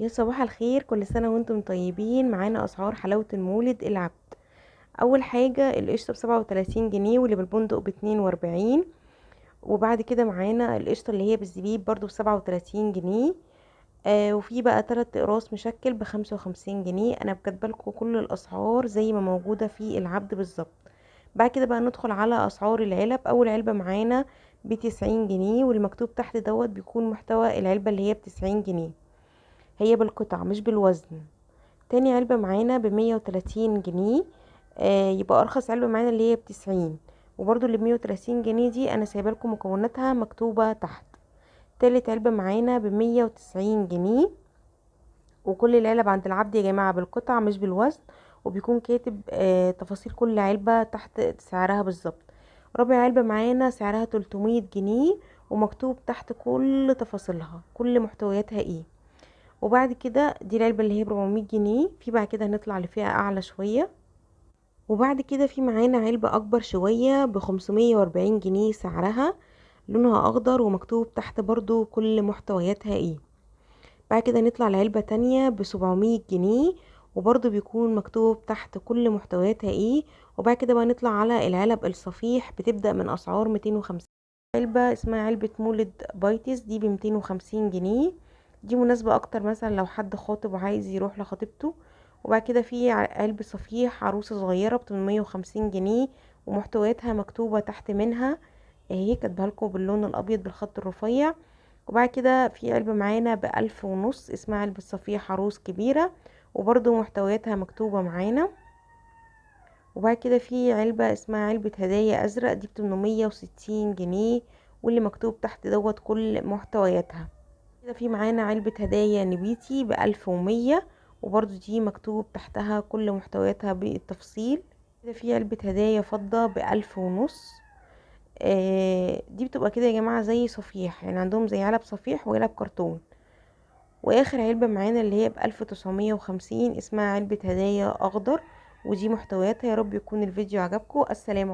يا صباح الخير، كل سنة وانتم طيبين. معانا اسعار حلاوة المولد العبد. اول حاجة القشطة ب37 جنيه، واللي بالبندق ب42. وبعد كده معانا القشطة اللي هي بالزبيب برضو ب37 جنيه. وفي بقى 3 اقراص مشكل ب55 جنيه. انا كاتبالكوا كل الاسعار زي ما موجودة في العبد بالظبط. بعد كده بقى ندخل على اسعار العلب. اول علبة معانا ب90 جنيه، والمكتوب تحت دوت بيكون محتوى العلبة اللي هي ب90 جنيه، هي بالقطعة مش بالوزن. تاني علبة معانا ب130 جنيه. يبقى أرخص علبة معانا اللي هي ب90. وبرضو اللي ب130 جنيه دي أنا سايبة لكم مكوناتها مكتوبة تحت. تالت علبة معانا ب190 جنيه. وكل العلب عند العبد يا جماعة بالقطعة مش بالوزن، وبيكون كاتب تفاصيل كل علبة تحت سعرها بالظبط. رابع علبة معانا سعرها 300 جنيه، ومكتوب تحت كل تفاصيلها كل محتوياتها ايه. وبعد كده دي العلبة اللي هي ب400 جنيه. في بعد كده هنطلع لفئة اعلى شوية. وبعد كده في معانا علبة اكبر شوية ب540 جنيه سعرها، لونها اخضر ومكتوب تحت برضو كل محتوياتها ايه. بعد كده نطلع لعلبة تانية ب700 جنيه، وبرضو بيكون مكتوب تحت كل محتوياتها ايه. وبعد كده بقى نطلع على العلب الصفيح، بتبدأ من اسعار 250. علبة اسمها علبة مولد بايتس دي ب250 جنيه. دي مناسبة اكتر مثلا لو حد خاطب وعايز يروح لخطيبته. وبعد كده في علبة صفيح عروسة صغيرة ب850 جنيه، ومحتوياتها مكتوبة تحت منها اهي، كاتبها لكم باللون الابيض بالخط الرفيع. وبعد كده في علبة معانا ب1500 اسمها علبة صفيح عروس كبيرة، وبرضو محتوياتها مكتوبة معانا. وبعد كده في علبة اسمها علبة هدايا ازرق دي ب860 جنيه، واللي مكتوب تحت دوت كل محتوياتها. كده في معانا علبة هدايا نبيتي ب1100، وبرضو دي مكتوب تحتها كل محتوياتها بالتفصيل. كده في علبة هدايا فضة ب1500. دي بتبقى كده يا جماعة زي صفيح، يعني عندهم زي علب صفيح وعلب كرتون. واخر علبة معانا اللي هي ب1950 اسمها علبة هدايا اخضر، ودي محتوياتها. يا رب يكون الفيديو عجبكم. السلام عليكم.